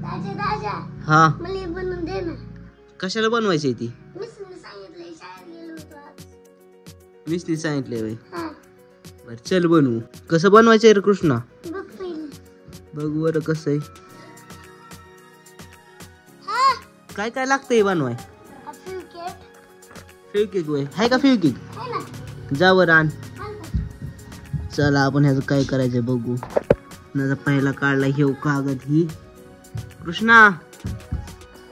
हा मला बनवून दे ना. कशाला बनवायची ती? मिसने सांगितलंय शाळेत गेलो होतो आज. मिसनी सांगितलंय बाई. हा बर चल बनवू. कसं बनवायचंय रे कृष्णा? बघ पहिलं. बघ बरं कसं आहे. हा काय काय लागतंय बनवाय? फ्युकेट फेविकिक वय हाय का फेविकिक? आहे ना. जा बरं आण. आण का? चला आपण ह्याचं काय करायचंय बघू. माझा पहिला काढला घेऊ कागद ही. कृष्णा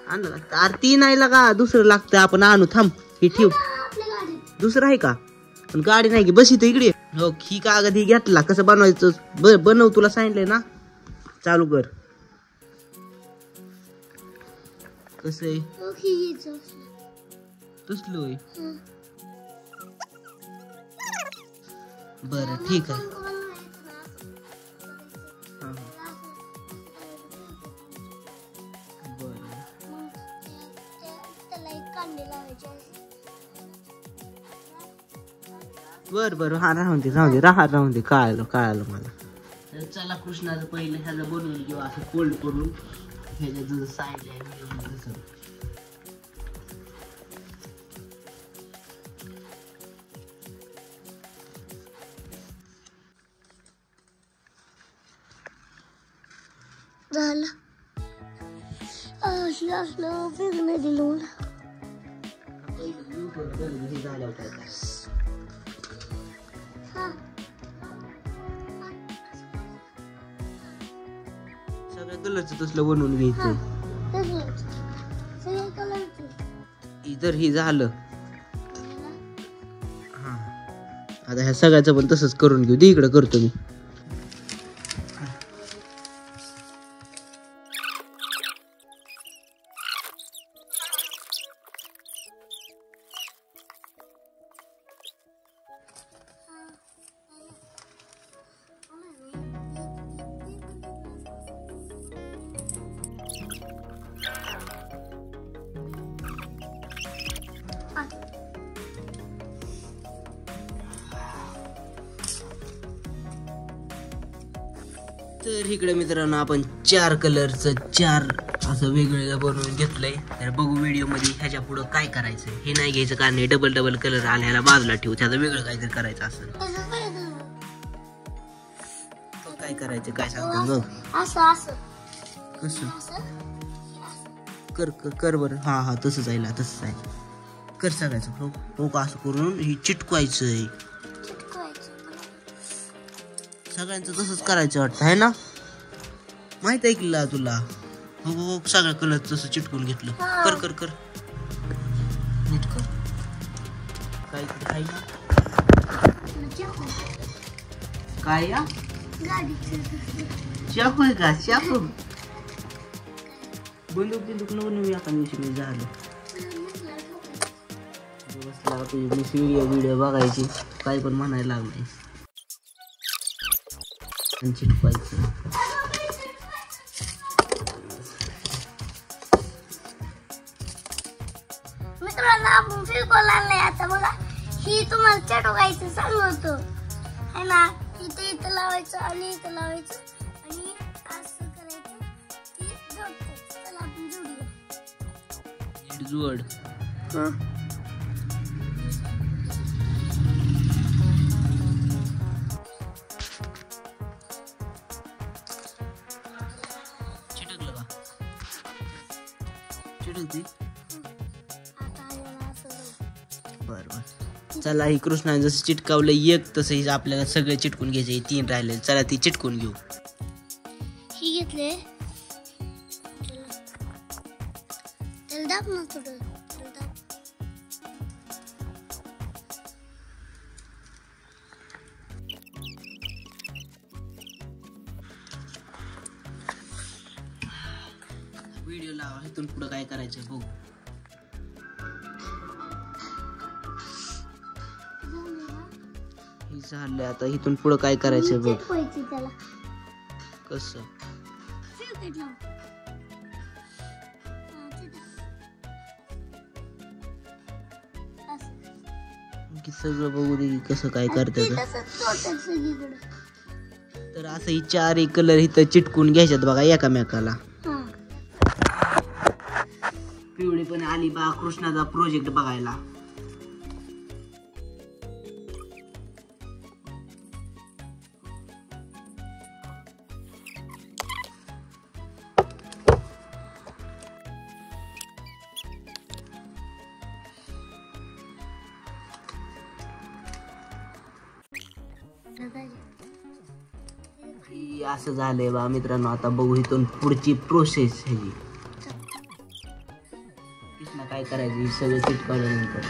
आणलं का? आरती नाही लागा दुसरं लागतं आपण आणू थांब. हे ठेव. आपल्या गाडीत. दुसरं आहे का? पण गाडी नाही की बस इथं इकडे. हो ही कागद ही घेतला कसं बनवायचं बनव तुला सांगितलंय ना. चालू कर. कसं आहे? ओके घ्यायचं. तसलं होय. बरं ठीक आहे. हा, हा. बरं त्याला एक कांदे लावायचे. बर बर हा राहून दे राहून दे कळालं मला. तर चला कृष्णाचं पहिलं ह्याचं बनवून किंवा असं फोल्ड करून ह्याच्या तुझं साईड आहे. झालं. असलं फिरणे दिलं मला. सगळ्या कलरचं तसलं बनवून घ्यायचं. सगळ्या कलरचे. इतर ही झालं. हा आता ह्या सगळ्याचं पण तसंच करून घेऊ. दे इकडं करतो मी. तर इकडे मित्रांनो आपण 4 कलरचं 4 असं वेगवेगळं बनवून घेतलंय. तर बघू व्हिडिओ मध्ये ह्याच्या पुढं काय करायचं. हे नाही घ्यायचं कारण हे डबल कलर आले ह्याला बाजूला ठेवू. त्याचं वेगळं काहीतरी करायचं असेल. काय करायचं काय सांगतो बघ. असं कसं कर बरं. हा तसंच आहे तसंच आहे. कर सगळ्याचं हो का असं करून हे चिटकवायचंय. सगळ्यांचं तसंच करायचं वाटतं आहे ना. माहित आहे की तुला. हो सगळ्या कलर तसं चिटकून घेतलं. कर नीट कर. काय आहे ना काय या चाकू आहे का? चाकू बंदूक नवीन आता मी झालं. बसला तुझी व्हिडिओ बघायची काय पण म्हणायला लागले. चिटकवायचं. मित्रांनो आपण फेविकॉल आणलंय आता बघा. ही तुम्हाला चिटकवायचं सांगतो है ना. इथं लावायचं आणि इथं लावायचं आणि असं करायचं की जोडतं. चला आपण जोडूया. जोड. चिटकलं का? चिटकते. बरं चला ही कृष्णाने जसं चिटकावलं एक तसं आपल्याला सगळे चिटकून घ्यायचे. 3 राहिले. चला ती चिटकून घेऊ. ही घेतले. त्याला दाब ना थोडं. व्हिडिओ लावा. इथून पुढे काय करायचं बघू. झालं आता इथून पुढे काय करायचं बघ. त्याला कसं सगळं बघू दे कसं काय करतात. तर असं ही 4 कलर इथं चिटकून घ्यायच्यात बघा एकामेकाला. पिवळी पण आली बा कृष्णाचा प्रोजेक्ट बघायला. असं झालंय बा मित्रांनो. आता बघू इथून पुढची प्रोसेस ह्याची. कृष्णा काय करायचं हे सगळं चिटकावल्यानंतर.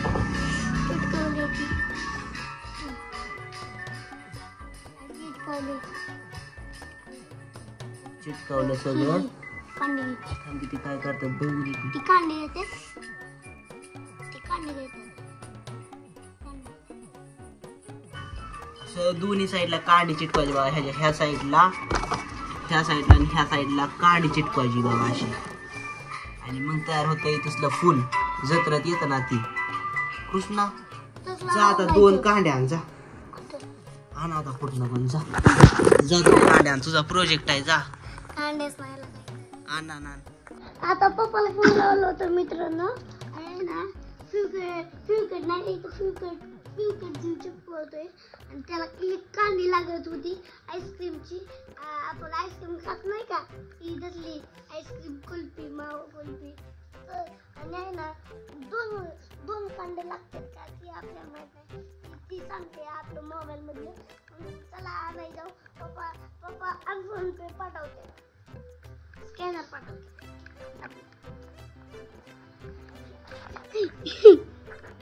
चिटकावलं सगळं. किती काय करतात बघू दे. दोन्ही साईडला कांडी चिटकवायची बघा. ह्या साईडला आणि ह्या साईडला कांडी चिटकवायची बघा अशी. आणि मग तयार होतं तसलं फुल. जत्रात येतं ना ती. कृष्णा जा आता 2 कांड्या आण जा. आण आता कुठनं पण जा. 2 कांड्या आण. तुझा प्रोजेक्ट आहे जा. आण. आता पप्पाला फोन लावला होता मित्रांनो. आणि ना फ्युकेट नाही फ्युकेट जीव चिपकवतोय. आणि त्याला एक कांडी लागत होती आईस्क्रीमची. आपण आईस्क्रीम खात नाही का ती तसली आईस्क्रीम कुल्फी मावा कुल्फी. आणि आहे ना 2 कांडे लागतात का ती आपल्याला माहित नाही. ती सांगते आपल्या मोबाईल मध्ये. चला आणाय जाऊ. पप्पा फोन पे पाठवते. स्कॅनर पाठवते.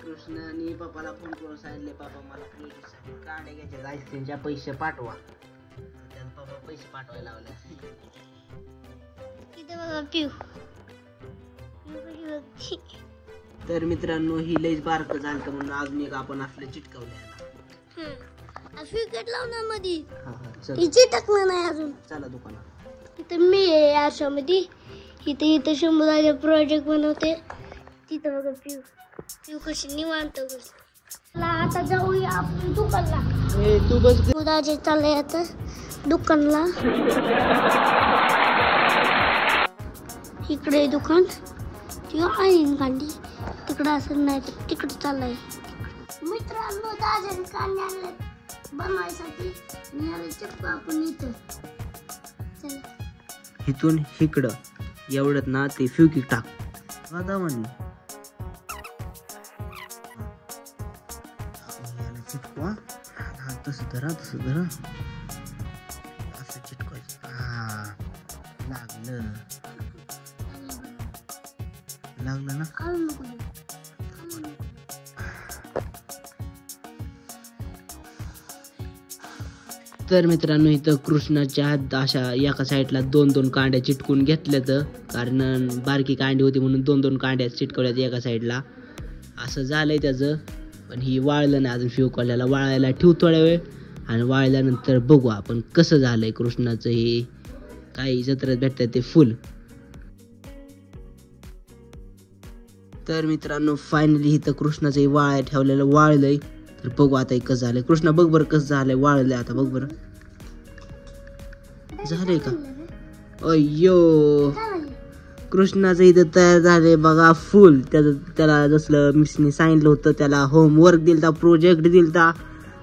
कृष्णाने पप्पाला फोन करून सांगितले पप्पा मला कांडे घ्यायचे आईस्क्रीमच्या पैसे पाठवा. त्यात पप्पा पैसे पाठवायला लावले. तिथे बघा पिऊ. तर मित्रांनो ही लईच बारक झालं म्हणून अजून एक आपण आपलं चिटकवलं. फ्युकेट लावणार मध्ये चल चिटकलं नाही अजून. चला दुकानात. इथं मी आहे आरशामध्ये. इथं शंभूदाचे प्रोजेक्ट बनवते. तिथं बघा पिऊ कशी निवांत बसली. आता जाऊया आपण दुकानला. तू बस. उदाचे चालले आता दुकानला. इकडे दुकान किंवा आईन कांडी. तिकडं असं नाही तर तिकडं चाललंय. मित्रांनो दादाने कांदे आणले बनवायसाठी. चिपकू आपण इथं. इथून इकडं एवढ्यात ना ते फ्युकी टाक. वादा म्हणली चिटकवा. तसं धरा असं चिटकवायचं. लागलं ना. तर मित्रांनो इथं कृष्णाच्या अशा एका साईडला 2 कांड्या चिटकून घेतल्यात. कारण बारकी कांडी होती म्हणून 2 कांड्या चिटकवल्यात एका साईडला. असं झालंय त्याचं. पण ही वाळलं नाही अजून. फ्युकॉलला वाळायला ठेवू थोड्या वेळ. आणि वाळल्यानंतर बघू आपण कसं झालंय कृष्णाचं हे. काही जत्रात भेटतात ते फुल. तर मित्रांनो फायनली इथं कृष्णाचं वाळाय ठेवलेलं वाळलंय. तर बघू आता कसं झालंय. कृष्णा बघ बरं कसं झालंय. वाळलंय आता बघ बरं. झालंय का. अय्यो कृष्णाचं इथं तयार झालंय बघा फुल. त्याला जसं मिसने सांगितलं होतं त्याला होमवर्क दिलता प्रोजेक्ट दिलता.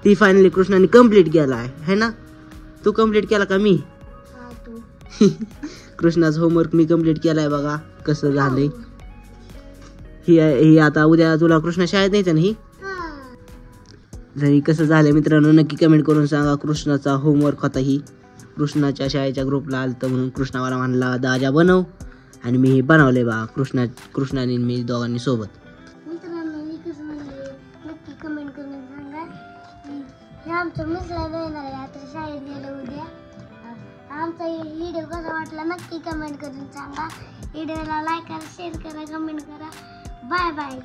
ती फायनली कृष्णाने कम्प्लीट केलाय है ना. तू कम्प्लीट केला का मी. कृष्णाचं होमवर्क मी कम्प्लीट केलाय बघा कसं झालंय. ही आता उद्या तुला कृष्णा शाळेत नाही ना. ही जरी कसं झालंय मित्रांनो नक्की कमेंट करून सांगा. कृष्णाचा होमवर्क होता ही. कृष्णाच्या शाळेच्या ग्रुपला आलतं म्हणून कृष्णा मला म्हणला दाजा बनव. आणि मी हे बनवलंय बा. कृष्णाने मी दोघांनी सोबत. मित्रांनो नक्की कमेंट करून सांगा. हे आमचं मिसला येणार आहे आता शाळेत गेलं उद्या. आमचा व्हिडिओ कसा वाटला नक्की कमेंट करून सांगा. व्हिडिओला लाईक करा शेअर करा कमेंट करा. Bye bye.